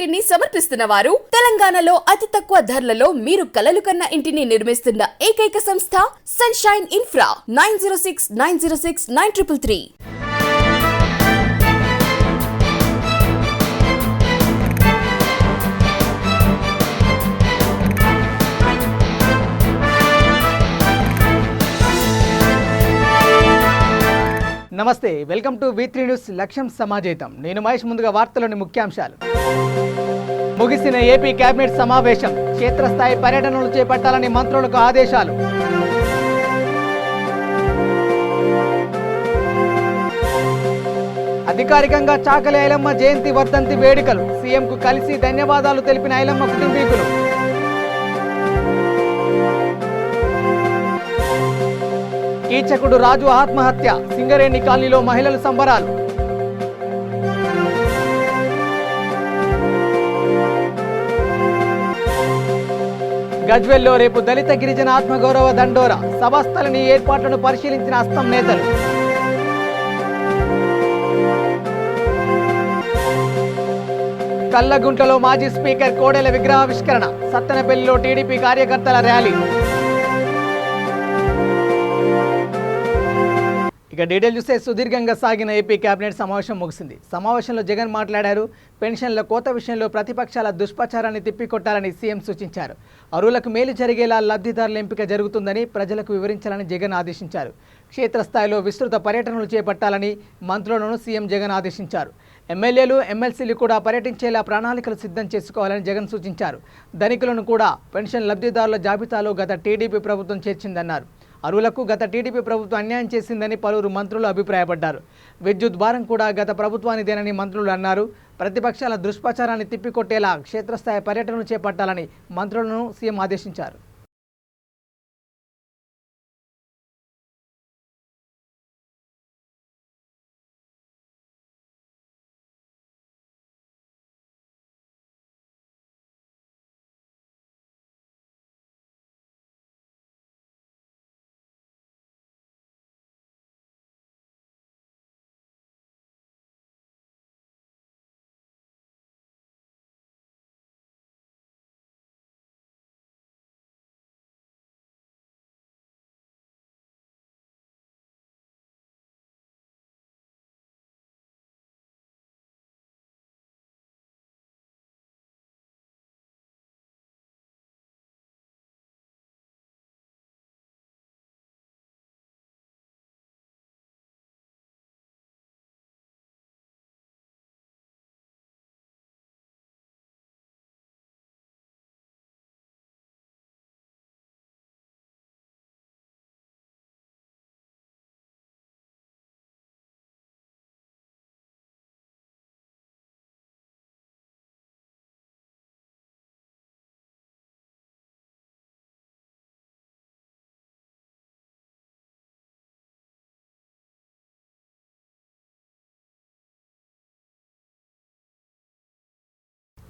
ఇంటిని సమర్పిస్తున్న వారు తెలంగాణలో అతి తక్కువ ధరలలో మీరు కలలు కన్న ఇంటిని నిర్మిస్తున్న ఏకైక సంస్థ సన్షైన్ ఇన్ఫ్రా 9069069333. నమస్తే, వెల్కమ్ టు V3 న్యూస్ లక్ష్యం సమాజేతం. నేను మహేష్. ముందుగా వార్తలోని ముఖ్యాంశాలు. ముగిసిన ఏపీ కేబినెట్ సమావేశం, క్షేత్రస్థాయి పర్యటనలు చేపట్టాలని మంత్రులకు ఆదేశాలు. అధికారికంగా చాకలి ఐలమ్మ జయంతి వర్ధంతి వేడుకలు, సీఎంకు కలిసి ధన్యవాదాలు తెలిపిన ఐలమ్మ కుటుంబీకులు. కీచకుడు రాజు ఆత్మహత్య, సింగరేణి కాలనీలో మహిళలు సంబరాలు. గజ్వెల్లో రేపు దళిత గిరిజన ఆత్మగౌరవ దండోరా, సభాస్థలిని ఏర్పాట్లను పరిశీలించిన అస్తం నేతలు. కల్లగుంటలో మాజీ స్పీకర్ కోడెల విగ్రహావిష్కరణ, సత్తెనపల్లిలో టీడీపీ కార్యకర్తల ర్యాలీ. ఇక డీటెయిల్ చూస్తే, సుదీర్ఘంగా సాగిన ఏపీ కేబినెట్ సమావేశం ముగిసింది. సమావేశంలో జగన్ మాట్లాడారు. పెన్షన్ల కోత విషయంలో ప్రతిపక్షాల దుష్ప్రచారాన్ని తిప్పికొట్టాలని సీఎం సూచించారు. అర్హులకు మేలు జరిగేలా లబ్ధిదారుల ఎంపిక జరుగుతుందని ప్రజలకు వివరించాలని జగన్ ఆదేశించారు. క్షేత్రస్థాయిలో విస్తృత పర్యటనలు చేపట్టాలని మంత్రులను సీఎం జగన్ ఆదేశించారు. ఎమ్మెల్యేలు, ఎమ్మెల్సీలు కూడా పర్యటించేలా ప్రణాళికలు సిద్ధం చేసుకోవాలని జగన్ సూచించారు. ధనికులను కూడా పెన్షన్ లబ్ధిదారుల జాబితాలో గత టీడీపీ ప్రభుత్వం చేర్చిందన్నారు. అర్హులకు గత టీడీపీ ప్రభుత్వం అన్యాయం చేసిందని పలువురు మంత్రులు అభిప్రాయపడ్డారు. విద్యుత్ భారం కూడా గత ప్రభుత్వానిదేనని మంత్రులు అన్నారు. ప్రతిపక్షాల దుష్ప్రచారాన్ని తిప్పికొట్టేలా క్షేత్రస్థాయి పర్యటనలు చేపట్టాలని మంత్రులను సీఎం ఆదేశించారు.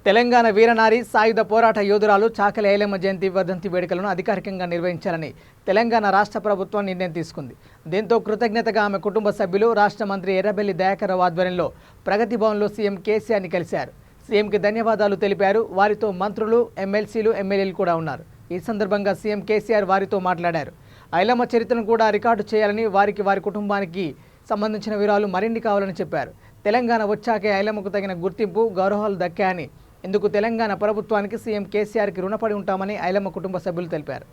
తెలంగాణ వీరనారి సాయుధ పోరాట యోధురాలు చాకలి ఐలమ్మ జయంతి వర్ధంతి వేడుకలను అధికారికంగా నిర్వహించాలని తెలంగాణ రాష్ట్ర ప్రభుత్వం నిర్ణయం తీసుకుంది. దీంతో కృతజ్ఞతగా ఆమె కుటుంబ సభ్యులు రాష్ట్ర మంత్రి ఎర్రబెల్లి దయాకర్రావు ఆధ్వర్యంలో ప్రగతి భవన్లో సీఎం కేసీఆర్ని కలిశారు. సీఎంకి ధన్యవాదాలు తెలిపారు. వారితో మంత్రులు, ఎమ్మెల్సీలు, ఎమ్మెల్యేలు కూడా ఉన్నారు. ఈ సందర్భంగా సీఎం కేసీఆర్ వారితో మాట్లాడారు. ఐలమ్మ చరిత్రను కూడా రికార్డు చేయాలని, వారి కుటుంబానికి సంబంధించిన వివరాలు మరిన్ని కావాలని చెప్పారు. తెలంగాణ వచ్చాకే ఐలమ్మకు తగిన గుర్తింపు, గౌరవాలు దక్కాయని, ఇందుకు తెలంగాణ ప్రభుత్వానికి సీఎం కేసీఆర్కి రుణపడి ఉంటామని ఐలమ్మ కుటుంబ సభ్యులు తెలిపారు.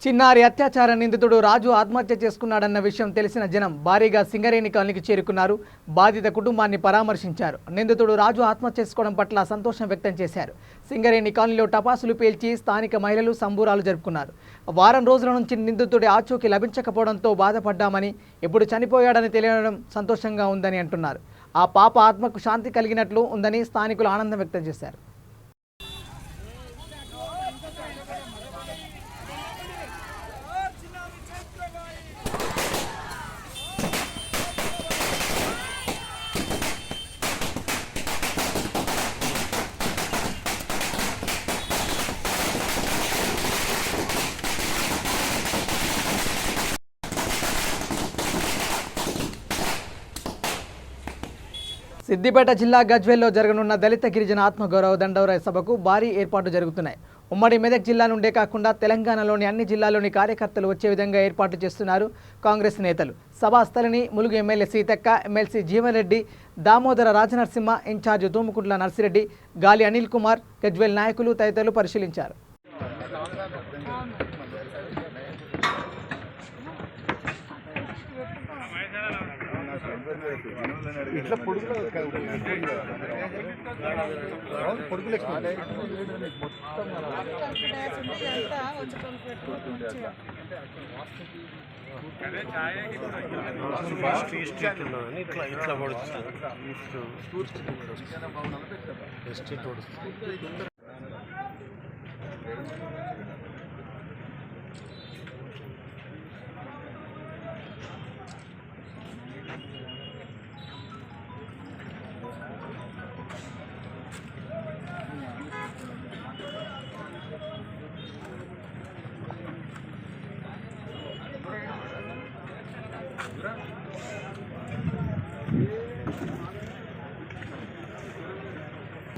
చిన్నారి అత్యాచార నిందితుడు రాజు ఆత్మహత్య చేసుకున్నాడన్న విషయం తెలిసిన జనం భారీగా సింగరేణి కాలనీకి చేరుకున్నారు. బాధిత కుటుంబాన్ని పరామర్శించారు. నిందితుడు రాజు ఆత్మహత్య చేసుకోవడం పట్ల సంతోషం వ్యక్తం చేశారు. సింగరేణి కాలనీలో టపాసులు పేల్చి స్థానిక మహిళలు సంబూరాలు జరుపుకున్నారు. వారం రోజుల నుంచి నిందితుడి ఆచూకీ లభించకపోవడంతో బాధపడ్డామని, ఎప్పుడు చనిపోయాడని తెలియడం సంతోషంగా ఉందని అంటున్నారు. ఆ పాప ఆత్మకు శాంతి కలిగినట్లు ఉందని స్థానికులు ఆనందం వ్యక్తం చేశారు. సిద్దిపేట జిల్లా గజ్వేల్లో జరగనున్న దళిత గిరిజన ఆత్మగౌరవ దండోరా సభకు భారీ ఏర్పాట్లు జరుగుతున్నాయి. ఉమ్మడి మెదక్ జిల్లా నుండే కాకుండా తెలంగాణలోని అన్ని జిల్లాల్లోని కార్యకర్తలు వచ్చే విధంగా ఏర్పాట్లు చేస్తున్నారు కాంగ్రెస్ నేతలు. సభా స్థలిని Mulugu MLA Seethakka, MLC Jeevan Reddy, Damodara Rajanarasimha, incharge Thumukuntla Narsireddy, Gali Anil Kumar, Gajwel నాయకులు తదితరులు పరిశీలించారు. ఇట్లా పొడుగులు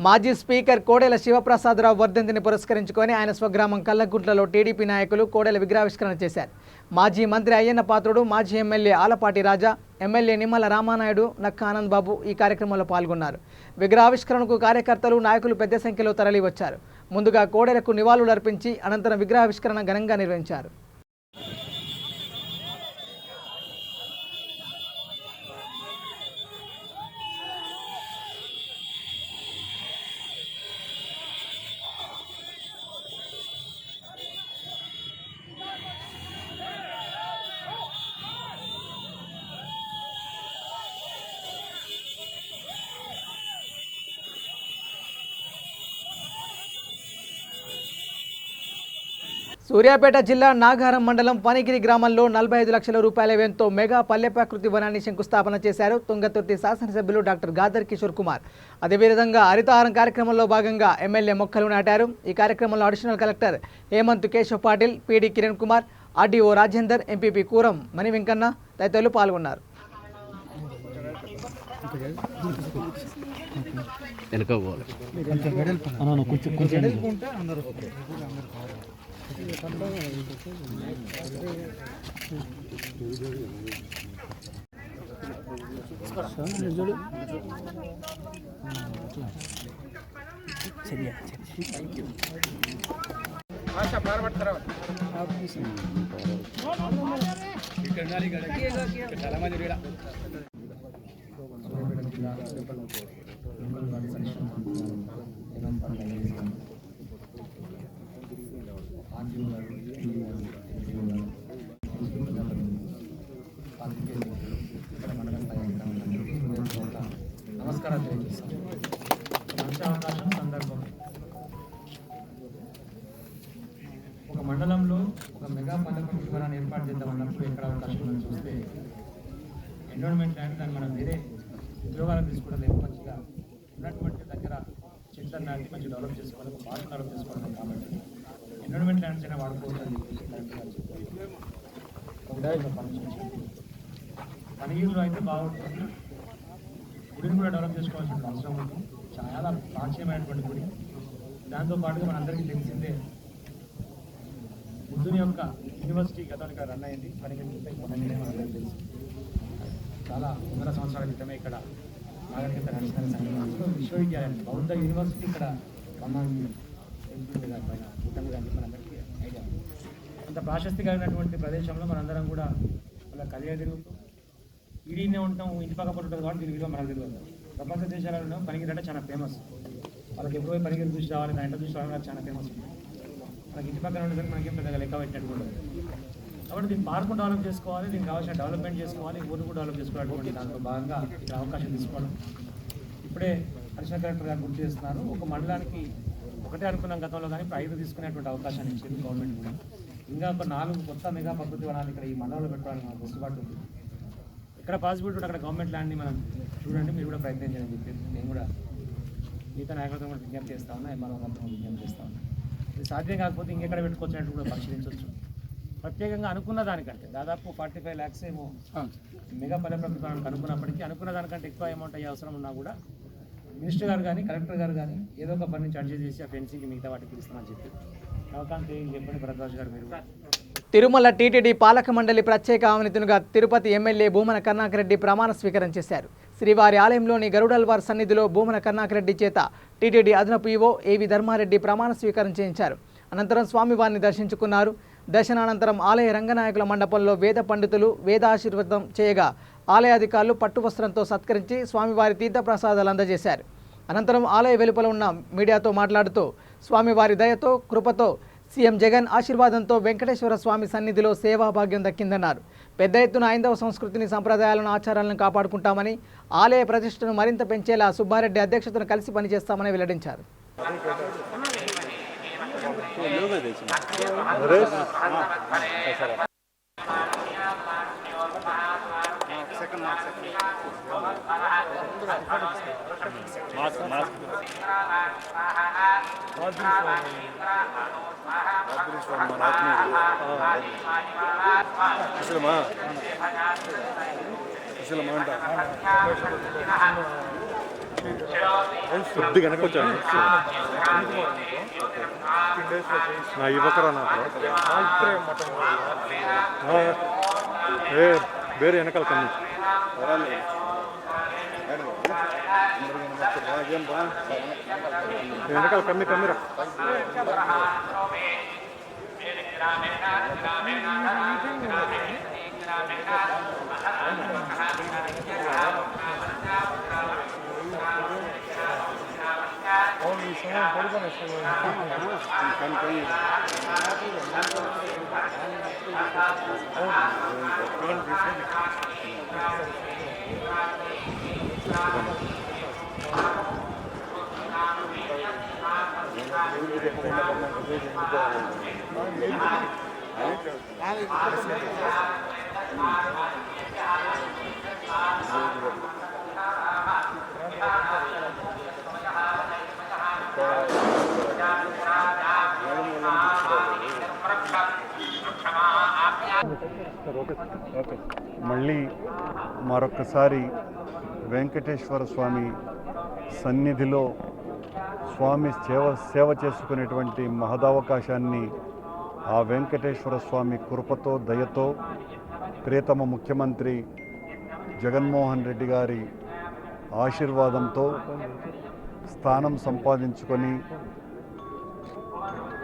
మాజీ స్పీకర్ కోడెల శివప్రసాదరావు వర్ధంతిని పురస్కరించుకొని ఆయన స్వగ్రామం కల్లగుంట్లలో టీడీపీ నాయకులు కోడెల విగ్రహావిష్కరణ చేశారు. మాజీ మంత్రి అయ్యన్న పాత్రుడు, మాజీ ఎమ్మెల్యే ఆలపాటి రాజా, ఎమ్మెల్యే నిమ్మల రామానాయుడు, నక్క ఆనంద్ బాబు ఈ కార్యక్రమంలో పాల్గొన్నారు. విగ్రహావిష్కరణకు కార్యకర్తలు, నాయకులు పెద్ద సంఖ్యలో తరలి వచ్చారు. ముందుగా కోడెలకు నివాళులు అర్పించి అనంతరం విగ్రహావిష్కరణ ఘనంగా నిర్వహించారు. సూర్యాపేట జిల్లా నాగారం మండలం పనిగిరి గ్రామంలో 45 లక్షల రూపాయల వ్యయంతో మెగా పల్లె ప్రకృతి వనాన్ని శంకుస్థాపన చేశారు తుంగతుర్తి శాసనసభ్యులు డాక్టర్ గాదర్ కిషోర్ కుమార్. అదేవిధంగా హరితహారం కార్యక్రమంలో భాగంగా ఎమ్మెల్యే మొక్కలు నాటారు. ఈ కార్యక్రమంలో additional collector Hemanth Keshav Patil, PD Kiran Kumar, RDO Rajender, MPP Kuram Mani Venkanna తదితరులు పాల్గొన్నారు. నమస్కారాలు తెలియజేస్తాను. మంచి అవకాశం సందర్భం. ఒక మండలంలో ఒక మెగా పల్లె ప్రకృతి ఏర్పాటు చేద్దామన్నప్పుడు ఎక్కడ అవకాశం ఉందని చూస్తే ఎన్విరాన్మెంట్ ల్యాండ్ దాన్ని మనం వేరే ఉద్యోగాలకు తీసుకోవడం లేదు, మంచిగా ఉన్నటువంటి దగ్గర చెట్లను నాటి మంచి డెవలప్ చేసుకోవాలి, పార్క్ డెవలప్ చేసుకోవాలి. కాబట్టి ఎన్విరాన్మెంట్ ల్యాండ్స్ అయినా వాడుకోవద్దని పనిగిరిలో అయితే బాగుంటుంది. గుడిని కూడా డెవలప్ చేసుకోవాల్సిన అవసరం ఉంది. చాలా ప్రాచీనమైనటువంటి గుడి. దాంతోపాటుగా మనందరికీ తెలిసిందే బుద్ధుని యొక్క యూనివర్సిటీ గతంలో ఇక్కడ రన్ అయింది. మనందరికీ తెలుసు. చాలా 100 సంవత్సరాల క్రితమే ఇక్కడ నాగరికత నడిచిన సంఘంలో విశ్వవిద్యాలయం బౌద్ధ యూనివర్సిటీ ఇక్కడ పైన మనందరికీ ఐడియా. అంత ప్రాశస్తి కలిగినటువంటి ప్రదేశంలో మనందరం కూడా అలా కలియ తిరుగుతూ ఈడీనే ఉంటాం, ఇంటి పక్క పట్టు ఉంటుంది కాబట్టి దీని విలువ మనకు తెలియదు. ప్రపంచ దేశాలలో పనిగిరి అంటే చాలా ఫేమస్. వాళ్ళకి ఎప్పుడో పనిగిరి చూసి రావాలి, దాని ఇంట చూసి రావాలి, చాలా ఫేమస్. మనకి ఇంటి పక్కన ఉండేసరికి మనకేం పెద్దగా లెక్క పెట్టినట్టు కూడా కాబట్టి దీన్ని పార్కు డెవలప్ చేసుకోవాలి, దీనికి కావాల్సిన డెవలప్మెంట్ చేసుకోవాలి, ఊరు కూడా డెవలప్ చేసుకోవాలన్నటువంటి దాంట్లో భాగంగా ఇక్కడ అవకాశం తీసుకోవడం. ఇప్పుడే అడిషనల్ కలెక్టర్ గారు గుర్తు చేస్తున్నారు, ఒక మండలానికి ఒకటే అనుకున్నాం గతంలో, కానీ ఇప్పుడు 5 తీసుకునేటువంటి అవకాశాన్ని ఇచ్చింది గవర్నమెంట్ కూడా. ఇంకా ఒక 4 కొత్త మెగా ప్రకృతి వనాలు ఇక్కడ ఈ మండలంలో పెట్టుకోవడానికి మనకు వస్తుబాటు ఉంది. ఇక్కడ పాసిబిలిటీ ఉంటే అక్కడ గవర్నమెంట్ ల్యాండ్ని మనం చూడండి, మీరు కూడా ప్రయత్నం చేయాలని చెప్పి నేను కూడా మిగతా నాయకులతో కూడా విజ్ఞప్తి చేస్తా ఉన్నా, ఎంఆర్ఓ గారితో విజ్ఞప్తి చేస్తా ఉన్నా. ఇది సాధ్యం కాకపోతే ఇంకెక్కడ పెట్టుకోవచ్చినట్టు కూడా పరిశీలించవచ్చు. ప్రత్యేకంగా అనుకున్న దానికంటే దాదాపు 45 lakhs ఏమో మెగా పల్లె ప్రభుత్వానికి అనుకున్నప్పటికీ అనుకున్న దానికంటే ఎక్కువ అమౌంట్ అయ్యే అవసరం ఉన్నా కూడా మినిస్టర్ గారు కానీ కలెక్టర్ గారు కానీ ఏదో ఒక పని నుంచి అడ్జస్ట్ చేసి ఆ ఫెన్సింగ్కి మిగతా వాటికి పిలుస్తామని చెప్పి అవకాశం చెప్పండి. భరద్వాజ్ గారు మీరు తిరుమల టీటీడీ పాలక మండలి ప్రత్యేక ఆహ్వానితునిగా తిరుపతి ఎమ్మెల్యే భూమన కరుణాకర్ రెడ్డి ప్రమాణ స్వీకారం చేశారు. శ్రీవారి ఆలయంలోని గరుడల్వార్ సన్నిధిలో భూమన కరుణాకర్ రెడ్డి చేత టీటీడీ అదనపు ఈవో ఏవి ధర్మారెడ్డి ప్రమాణ స్వీకారం చేయించారు. అనంతరం స్వామివారిని దర్శించుకున్నారు. దర్శనానంతరం ఆలయ రంగనాయకుల మండపంలో వేద పండితులు వేదాశీర్వాదం చేయగా ఆలయాధికారులు పట్టు వస్త్రంతో సత్కరించి స్వామివారి తీర్థప్రసాదాలు అందజేశారు. అనంతరం ఆలయ వెలుపల ఉన్న మీడియాతో మాట్లాడుతూ స్వామివారి దయతో కృపతో సీఎం జగన్ ఆశీర్వాదంతో వెంకటేశ్వర స్వామి సన్నిధిలో సేవాభాగ్యం దక్కిందన్నారు. పెద్ద ఎత్తున హైందవ సంస్కృతిని సంప్రదాయాలను ఆచారాలను కాపాడుకుంటామని ఆలయ ప్రతిష్టను మరింత పెంచేలా సుబ్బారెడ్డి అధ్యక్షతను కలిసి పనిచేస్తామని వెల్లడించారు. కొద్దిగా వెనకొచ్చాను నా యువకరా నాకు వేరే వెనకాల కమ్మి వెనకాల కమ్మిరా మళ్ళీ మరొకసారి వెంకటేశ్వర స్వామి సన్నిధిలో స్వామి సేవ చేసుకునేటువంటి మహదవకాశాన్ని ఆ వెంకటేశ్వర స్వామి కృపతో దయతో ప్రియతమ ముఖ్యమంత్రి జగన్మోహన్ రెడ్డి గారి ఆశీర్వాదంతో స్థానం సంపాదించుకొని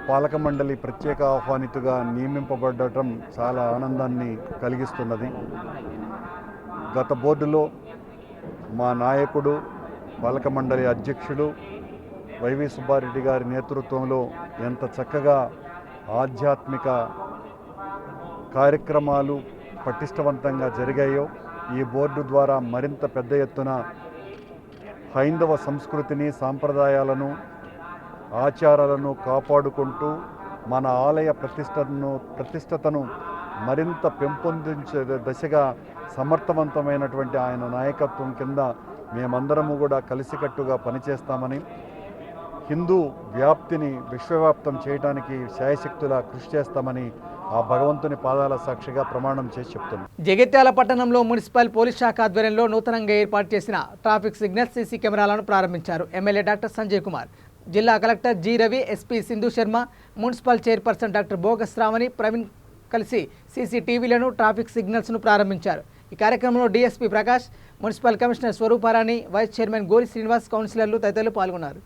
పాలక మండలి ప్రత్యేక ఆహ్వానితుగా నియమింపబడటం చాలా ఆనందాన్ని కలిగిస్తున్నది. గత బోర్డులో మా నాయకుడు పాలక మండలి అధ్యక్షుడు వైవి సుబ్బారెడ్డి గారి నేతృత్వంలో ఎంత చక్కగా ఆధ్యాత్మిక కార్యక్రమాలు పటిష్టవంతంగా జరిగాయో ఈ బోర్డు ద్వారా మరింత పెద్ద ఎత్తున హైందవ సంస్కృతిని సాంప్రదాయాలను ఆచారాలను కాపాడుకుంటూ మన ఆలయ ప్రతిష్టతను మరింత పెంపొందించే దశగా సమర్థవంతమైనటువంటి ఆయన నాయకత్వం కింద మేమందరము కూడా కలిసికట్టుగా పనిచేస్తామని హిందూ వ్యాప్తిని విశ్వవ్యాప్తం చేయడానికి శాయశక్తులా కృషి చేస్తామని ఆ భగవంతుని పాదాల సాక్షిగా ప్రమాణం చేసి చెప్తున్నాం. జగిత్యాల పట్టణంలో మున్సిపల్ పోలీస్ శాఖ ఆధ్వర్యంలో నూతనంగా ఏర్పాటు చేసిన ట్రాఫిక్ సిగ్నల్ సీసీ కెమెరాలను ప్రారంభించారు. ఎమ్మెల్యే డాక్టర్ సంజయ్ కుమార్, జిల్లా collector G Ravi, SP Sindhu Sharma, municipal chairperson doctor బోగస్ రామని ప్రవీణ్ కలిసి సీసీటీవీలను ట్రాఫిక్ సిగ్నల్స్ను ప్రారంభించారు. ఈ కార్యక్రమంలో DSP Prakash, municipal commissioner Swarooparani, vice chairman Gori Srinivas, కౌన్సిలర్లు తదితరులు పాల్గొన్నారు.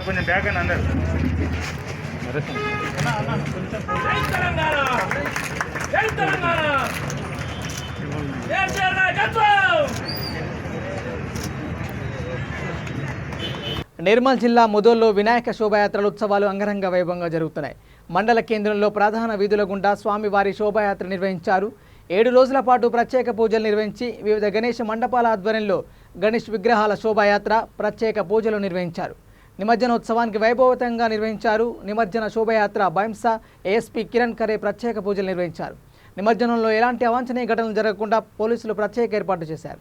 కొంచెం బ్యాక్ అని అందరు నిర్మల్ జిల్లా ముదోల్లో వినాయక శోభాయాత్రల ఉత్సవాలు అంగరంగ వైభవంగా జరుగుతున్నాయి. మండల కేంద్రంలో ప్రధాన వీధుల గుండా స్వామివారి శోభాయాత్ర నిర్వహించారు. 7 రోజుల పాటు ప్రత్యేక పూజలు నిర్వహించి వివిధ గణేష మండపాల ఆధ్వర్యంలో గణేష్ విగ్రహాల శోభాయాత్ర, ప్రత్యేక పూజలు నిర్వహించారు. నిమజ్జనోత్సవానికి వైభవతంగా నిర్వహించారు. నిమజ్జన శోభాయాత్ర బైంసా ఏఎస్పీ కిరణ్ ఖరే ప్రత్యేక పూజలు నిర్వహించారు. నిమజ్జనంలో ఎలాంటి అవాంఛనీయ ఘటనలు జరగకుండా పోలీసులు ప్రత్యేక ఏర్పాటు చేశారు.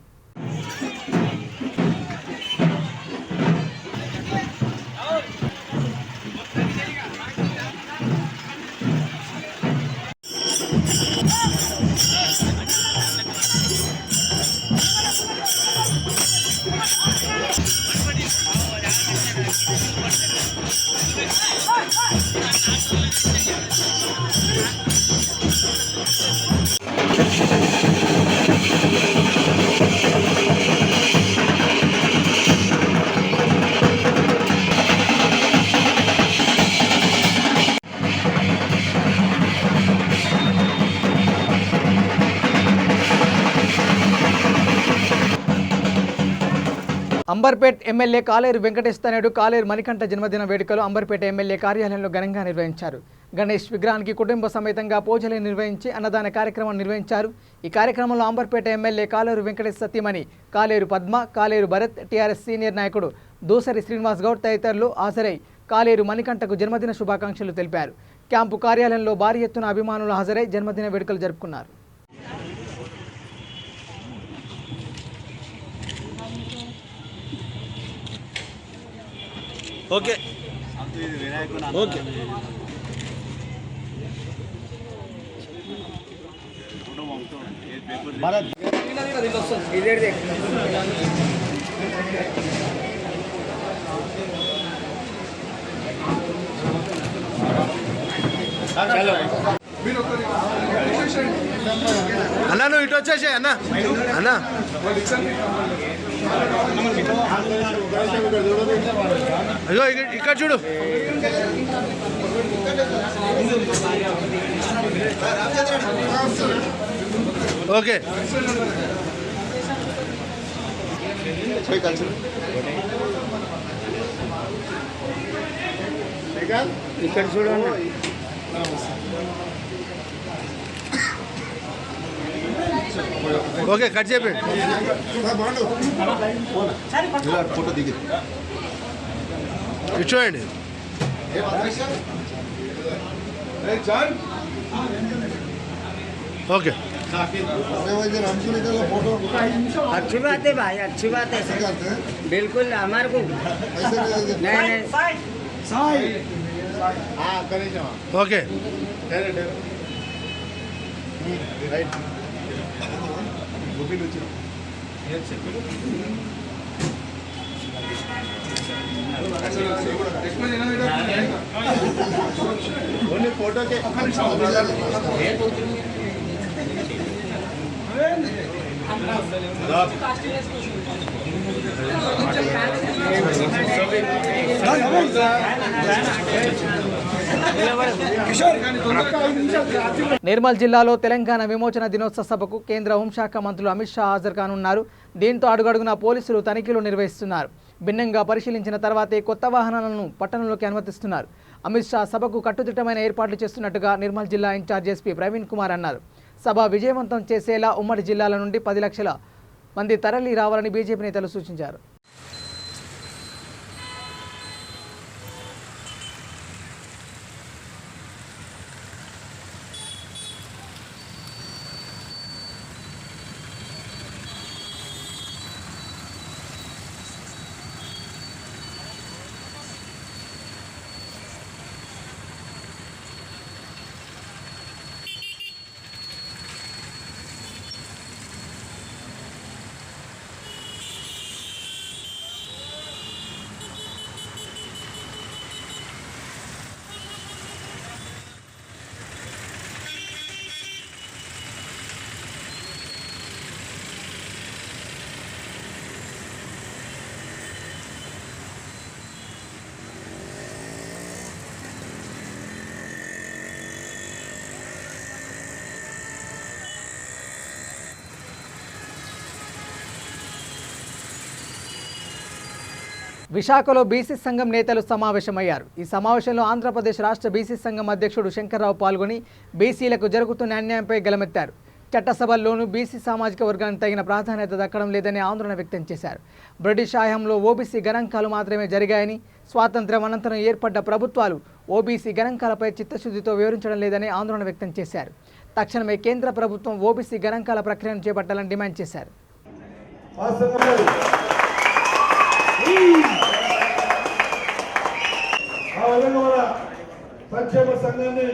అంబర్పేట్ ఎమ్మెల్యే కాలేరు వెంకటేశ్వర నాయుడు కాలేరు మణికంఠ జన్మదిన వేడుకలు అంబర్పేట ఎమ్మెల్యే కార్యాలయంలో ఘనంగా నిర్వహించారు. గణేష్ విగ్రహానికి కుటుంబ సమేతంగా పూజలు నిర్వహించి అన్నదాన కార్యక్రమం నిర్వహించారు. ఈ కార్యక్రమంలో అంబర్పేట ఎమ్మెల్యే కాలేరు వెంకటేశ్వర సతీమణి కాలేరు పద్మ, కాలేరు భరత్, టీఆర్ఎస్ సీనియర్ నాయకుడు దూసరి శ్రీనివాస్ గౌడ్ తదితరులు హాజరై కాలేరు మణికంఠకు జన్మదిన శుభాకాంక్షలు తెలిపారు. క్యాంపు కార్యాలయంలో భారీ ఎత్తున అభిమానులు హాజరై జన్మదిన వేడుకలు జరుపుకున్నారు. ఓకే ఓకే అన్నా నువ్వు ఇటు వచ్చేసే అన్నా అన్నా అయ్యో ఇక్కడ చూడు ఓకే ఇక్కడ చూడండి ఓకే కట్ చేయండి ఫోటో దిగి ఇటు చూడండి ओके अच्छी बात है भाई, अच्छी बात है बिल्कुल हमारे को नहीं ओके फोटो के నిర్మల్ జిల్లాలో తెలంగాణ విమోచన దినోత్సవ సభకు కేంద్ర హోంశాఖ మంత్రులు అమిత్ షా హాజరు కానున్నారు. దీంతో అడుగడుగునా పోలీసులు తనిఖీలు నిర్వహిస్తున్నారు. భిన్నంగా పరిశీలించిన తర్వాతే కొత్త వాహనాలను పట్టణంలోకి అనుమతిస్తున్నారు. అమిత్ షా సభకు కట్టుదిట్టమైన ఏర్పాట్లు చేస్తున్నట్టుగా నిర్మల్ జిల్లా ఇన్ఛార్జ్ ఎస్పీ ప్రవీణ్ కుమార్ అన్నారు. సభ విజయవంతం చేసేలా ఉమ్మడి జిల్లాల నుండి 10 లక్షల మంది తరలి రావాలని బీజేపీ నేతలు సూచించారు. విశాఖలో బీసీ సంఘం నేతలు సమావేశమయ్యారు. ఈ సమావేశంలో ఆంధ్రప్రదేశ్ రాష్ట్ర బీసీ సంఘం అధ్యక్షుడు శంకర్రావు పాల్గొని బీసీలకు జరుగుతున్న అన్యాయంపై గలమెత్తారు. చట్టసభల్లోనూ బీసీ సామాజిక వర్గానికి తగిన ప్రాధాన్యత దక్కడం లేదని ఆందోళన వ్యక్తం చేశారు. బ్రిటిష్ హయాంలో ఓబీసీ గణాంకాలు మాత్రమే జరిగాయని, స్వాతంత్ర్యం అనంతరం ఏర్పడ్డ ప్రభుత్వాలు ఓబీసీ గణాంకాలపై చిత్తశుద్ధితో వివరించడం లేదని ఆందోళన వ్యక్తం చేశారు. తక్షణమే కేంద్ర ప్రభుత్వం ఓబీసీ గణాంకాల ప్రక్రియను చేపట్టాలని డిమాండ్ చేశారు. సంక్షేమ సంఘాన్ని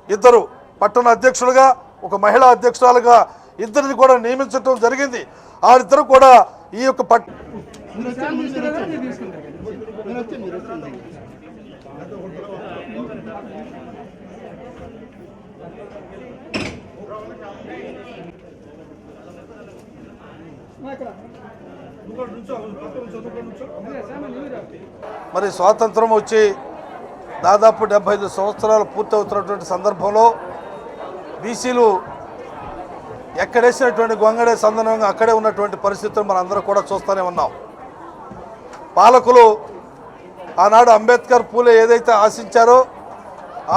ఇద్దరు పట్టణ అధ్యక్షులుగా ఒక మహిళా అధ్యక్షురాలుగా ఇద్దరిని కూడా నియమించడం జరిగింది. వారిద్దరు కూడా ఈ యొక్క మరి స్వాతంత్రం వచ్చి దాదాపు 75 సంవత్సరాలు పూర్తవుతున్నటువంటి సందర్భంలో బీసీలు ఎక్కడేసినటువంటి గొంగడే సందర్భంగా అక్కడే ఉన్నటువంటి పరిస్థితులు మనం అందరూ కూడా చూస్తూనే ఉన్నాం. పాలకులు ఆనాడు అంబేద్కర్ పూలే ఏదైతే ఆశించారో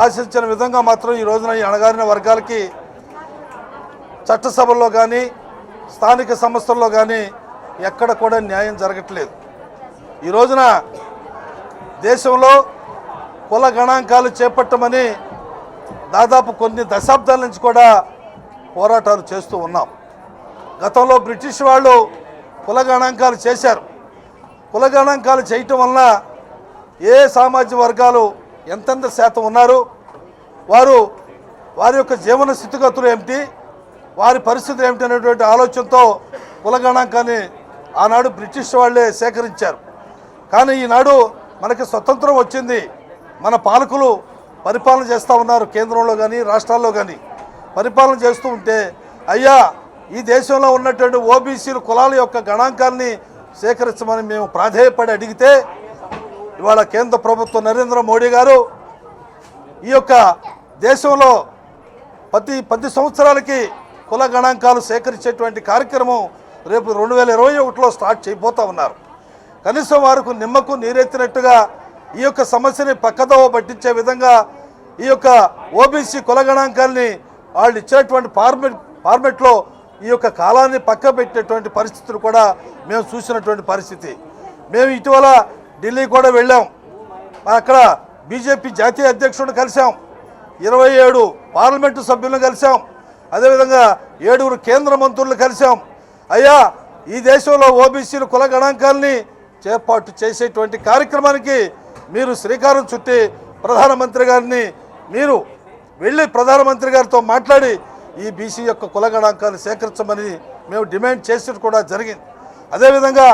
ఆశించిన విధంగా మాత్రం ఈ రోజున ఈ అణగారిన వర్గాలకి చట్టసభల్లో కానీ స్థానిక సంస్థల్లో కానీ ఎక్కడ కూడా న్యాయం జరగట్లేదు. ఈ రోజున దేశంలో కుల గణాంకాలు చేపట్టమని దాదాపు కొన్ని దశాబ్దాల నుంచి కూడా పోరాటాలు చేస్తూ ఉన్నాం. గతంలో బ్రిటిష్ వాళ్ళు కుల గణాంకాలు చేశారు. కుల గణాంకాలు చేయటం వలన ఏ సామాజిక వర్గాలు ఎంతెంత శాతం ఉన్నారు, వారి యొక్క జీవన స్థితిగతులు ఏమిటి, వారి పరిస్థితి ఏమిటి అనేటువంటి ఆలోచనతో కుల గణాంకాన్ని ఆనాడు బ్రిటిష్ వాళ్ళే సేకరించారు. కానీ ఈనాడు మనకి స్వతంత్రం వచ్చింది, మన పాలకులు పరిపాలన చేస్తూ ఉన్నారు. కేంద్రంలో కానీ రాష్ట్రాల్లో కానీ పరిపాలన చేస్తూ ఉంటే అయ్యా ఈ దేశంలో ఉన్నటువంటి ఓబీసీలు కులాల యొక్క గణాంకాన్ని సేకరించమని మేము ప్రాధేయపడి అడిగితే ఇవాళ కేంద్ర ప్రభుత్వం నరేంద్ర మోడీ గారు ఈ యొక్క దేశంలో ప్రతి 10 సంవత్సరాలకి కుల గణాంకాలు సేకరించేటువంటి కార్యక్రమం రేపు 2021లో స్టార్ట్ చేయబోతూ ఉన్నారు. కనీసం వారికి నిమ్మకు నీరెత్తినట్టుగా ఈ యొక్క సమస్యని పక్కదోవ పట్టించే విధంగా ఈ యొక్క ఓబీసీ కుల గణాంకాల్ని వాళ్ళు ఇచ్చినటువంటి ఫార్మెట్లో ఈ యొక్క కాలాన్ని పక్క పెట్టేటువంటి పరిస్థితులు కూడా మేము చూసినటువంటి పరిస్థితి. మేము ఇటీవల ఢిల్లీ కూడా వెళ్ళాం. అక్కడ బీజేపీ జాతీయ అధ్యక్షుడిని కలిసాం, 27 పార్లమెంటు సభ్యులను కలిసాం, అదేవిధంగా 7 కేంద్ర మంత్రులను కలిసాం. అయ్యా ఈ దేశంలో ఓబీసీల కుల గణాంకాల్ని చేపట్టు చేసేటువంటి కార్యక్రమానికి మీరు శ్రీకారం చుట్టి ప్రధానమంత్రి గారిని మీరు వెళ్ళి ప్రధానమంత్రి గారితో మాట్లాడి ఈ బీసీ యొక్క కుల గణాంకాలు సేకరించమని మేము డిమాండ్ చేసి కూడా జరిగింది. అదేవిధంగా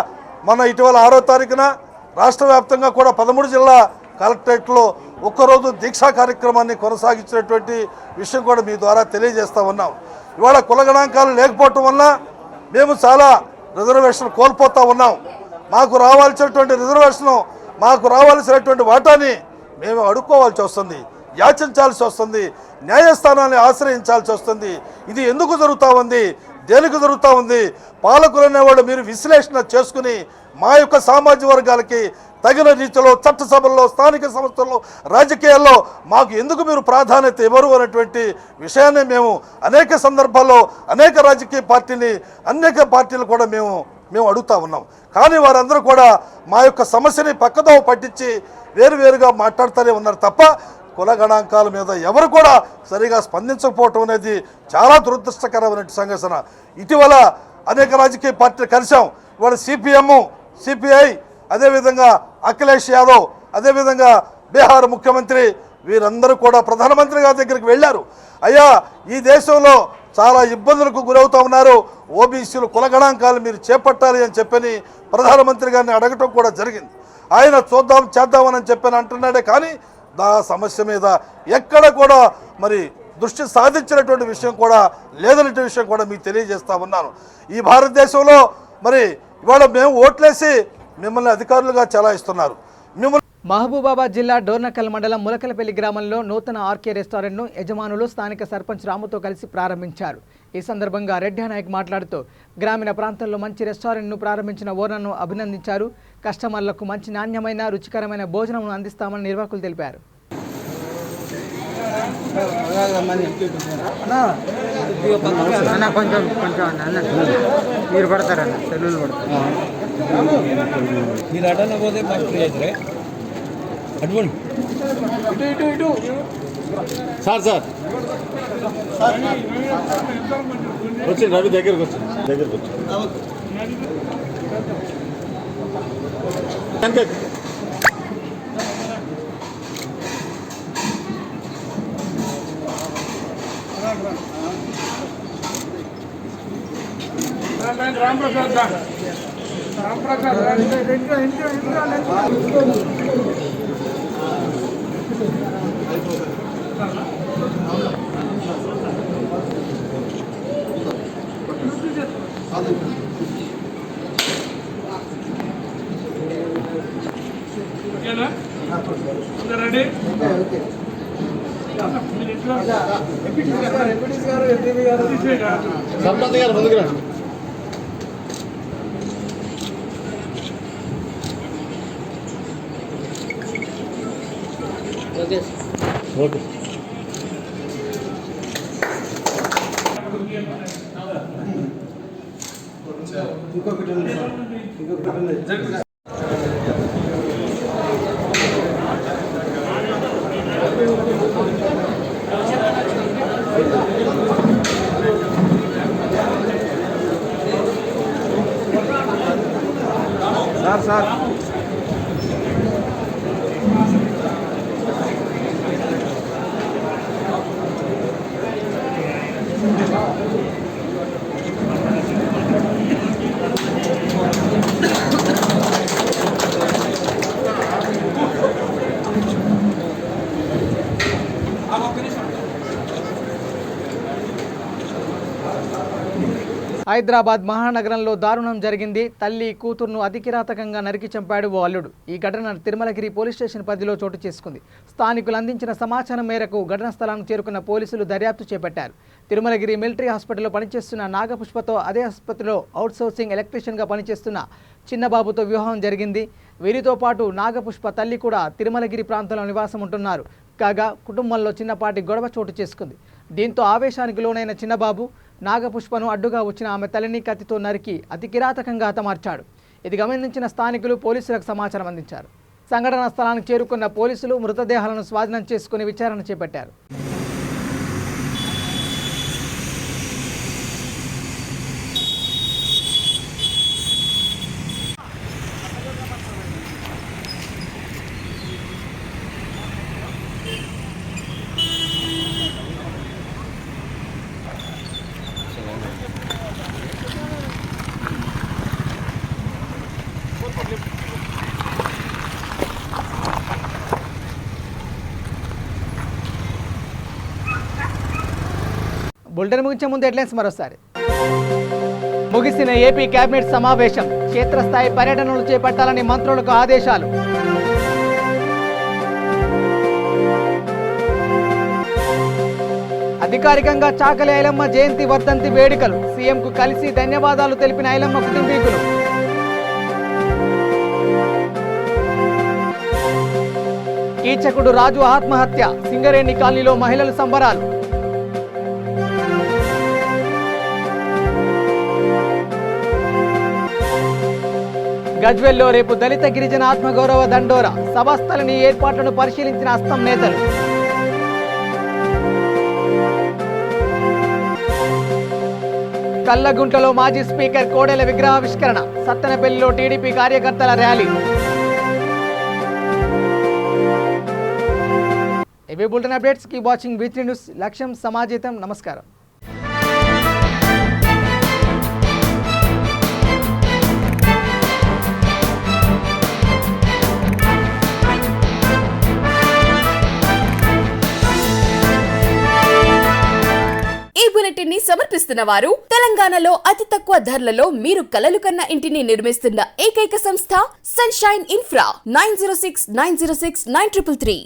మన ఇటీవల 6వ తారీఖున రాష్ట్ర వ్యాప్తంగా కూడా 13 జిల్లా కలెక్టరేట్లో ఒక్కరోజు దీక్షా కార్యక్రమాన్ని కొనసాగించినటువంటి విషయం కూడా మీ ద్వారా తెలియజేస్తూ ఉన్నాం. ఇవాళ కుల గణాంకాలు లేకపోవటం వల్ల మేము చాలా రిజర్వేషన్ కోల్పోతూ ఉన్నాం. మాకు రావాల్సినటువంటి రిజర్వేషన్, మాకు రావాల్సినటువంటి వాటాని మేము అడుక్కోవాల్సి వస్తుంది, యాచించాల్సి వస్తుంది, న్యాయస్థానాన్ని ఆశ్రయించాల్సి వస్తుంది. ఇది ఎందుకు జరుగుతూ ఉంది? దేనికి జరుగుతూ ఉంది? పాలకులు అనేవాళ్ళు మీరు విశ్లేషణ చేసుకుని మా యొక్క సామాజిక వర్గాలకి తగిన రీతిలో చట్టసభల్లో, స్థానిక సంస్థల్లో, రాజకీయాల్లో మాకు ఎందుకు మీరు ప్రాధాన్యత ఇవ్వరు అనేటువంటి విషయాన్ని మేము అనేక సందర్భాల్లో అనేక రాజకీయ పార్టీలు కూడా మేము అడుగుతూ ఉన్నాం. కానీ వారందరూ కూడా మా యొక్క సమస్యని పక్కదో పట్టించి వేరువేరుగా మాట్లాడుతూనే ఉన్నారు తప్ప కుల గణాంకాల మీద ఎవరు కూడా సరిగా స్పందించకపోవటం అనేది చాలా దురదృష్టకరమైన సంఘటన. ఇటీవల అనేక రాజకీయ పార్టీలు కలిసాం. ఇవాళ సిపిఎం, సిపిఐ, అదేవిధంగా అఖిలేష్ యాదవ్, అదేవిధంగా బీహార్ ముఖ్యమంత్రి వీరందరూ కూడా ప్రధానమంత్రి గారి దగ్గరికి వెళ్ళారు. అయ్యా, ఈ దేశంలో చాలా ఇబ్బందులకు గురవుతూ ఉన్నారు, ఓబీసీలు కుల గణాంకాలు మీరు చేపట్టాలి అని చెప్పని ప్రధానమంత్రి గారిని అడగటం కూడా జరిగింది. ఆయన చేద్దామని చెప్పని అంటున్నాడే కానీ దా సమస్య మీద ఎక్కడ కూడా మరి దృష్టి సాధించినటువంటి విషయం కూడా లేదనే విషయం కూడా మీకు తెలియజేస్తా ఉన్నాను. ఈ భారతదేశంలో మరి ఇవాళ మేము ఓట్లేసి మిమ్మల్ని అధికారులుగా చెలాయిస్తున్నారు. మహబూబాబాద్ జిల్లా డోర్నకల్ మండలం ములకలపల్లి గ్రామంలో నూతన ఆర్కే రెస్టారెంట్ను యజమానులు స్థానిక సర్పంచ్ రాముతో కలిసి ప్రారంభించారు. ఈ సందర్భంగా రెడ్డి నాయక్ మాట్లాడుతూ గ్రామీణ ప్రాంతాల్లో మంచి రెస్టారెంట్ను ప్రారంభించిన ఓనర్ను అభినందించారు. కస్టమర్లకు మంచి నాణ్యమైన రుచికరమైన భోజనం అందిస్తామని నిర్వాహకులు తెలిపారు. మీరు పడతారన్న సెల్లులు పడతారు. మీరు అడన పోతే మాకు ఫ్రీ అవుతారే అడ్వాన్ సార్ వచ్చి రవి దగ్గరకు వచ్చి రెడీ సర్పంచ్ గారు ముందుకు రండి. ఓకే సార్ హైదరాబాద్ మహానగరంలో దారుణం జరిగింది. తల్లి కూతురును అతికిరాతకంగా నరికి చంపాడు ఓ అల్లుడు. ఈ ఘటన తిరుమలగిరి పోలీస్ స్టేషన్ పరిధిలో చోటు చేసుకుంది. స్థానికులు అందించిన సమాచారం మేరకు ఘటనా స్థలానికి చేరుకున్న పోలీసులు దర్యాప్తు చేపట్టారు. తిరుమలగిరి మిలిటరీ హాస్పిటల్లో పనిచేస్తున్న నాగపుష్పతో అదే ఆసుపత్రిలో అవుట్సోర్సింగ్ ఎలక్ట్రీషియన్గా పనిచేస్తున్న చిన్నబాబుతో వివాహం జరిగింది. వీరితో పాటు నాగపుష్ప తల్లి కూడా తిరుమలగిరి ప్రాంతంలో నివాసం ఉంటున్నారు. కాగా కుటుంబంలో చిన్నపాటి గొడవ చోటు చేసుకుంది. దీంతో ఆవేశానికి లోనైన చిన్నబాబు నాగపుష్పను అడ్డుగా వచ్చిన ఆమె తల్లిని కత్తితో నరికి అతి కిరాతకంగా హతమార్చాడు. ఇది గమనించిన స్థానికులు పోలీసులకు సమాచారం అందించారు. సంఘటనా స్థలానికి చేరుకున్న పోలీసులు మృతదేహాలను స్వాధీనం చేసుకుని విచారణ చేపట్టారు. బులెటిన్ ముగించే ముందు హెడ్లైన్స్ మరోసారి. ముగిసిన ఏపీ కేబినెట్ సమావేశం, క్షేత్రస్థాయి పర్యటనలు చేపట్టాలని మంత్రులకు ఆదేశాలు. అధికారికంగా చాకలి ఐలమ్మ జయంతి వర్ధంతి వేడుకలు సీఎంకు కలిసి ధన్యవాదాలు తెలిపిన ఐలమ్మ కుటుంబీకులు. కీచకుడు రాజు ఆత్మహత్య, సింగరేణి కాలనీలో మహిళలు సంబరాలు. గజ్వెల్లో రేపు దళిత గిరిజన ఆత్మగౌరవ దండోరా, సభాస్థలిని ఏర్పాట్లను పరిశీలించిన అస్తం నేతలు. కల్లగుంటలో మాజీ స్పీకర్ కోడెల విగ్రహావిష్కరణ, సత్తెనపల్లిలో టీడీపీ కార్యకర్తల ర్యాలీ. ఇవే bulletin updates. Keep watching V3 news. లక్ష్యం సమాజేతం. నమస్కారం. ఈ బులెటిన్ ని సమర్పిస్తున్న వారు తెలంగాణలో అతి తక్కువ ధరలలో మీరు కలలు కన్న ఇంటిని నిర్మిస్తున్న ఏకైక సంస్థ సన్షైన్ ఇన్ఫ్రా. 9069069333.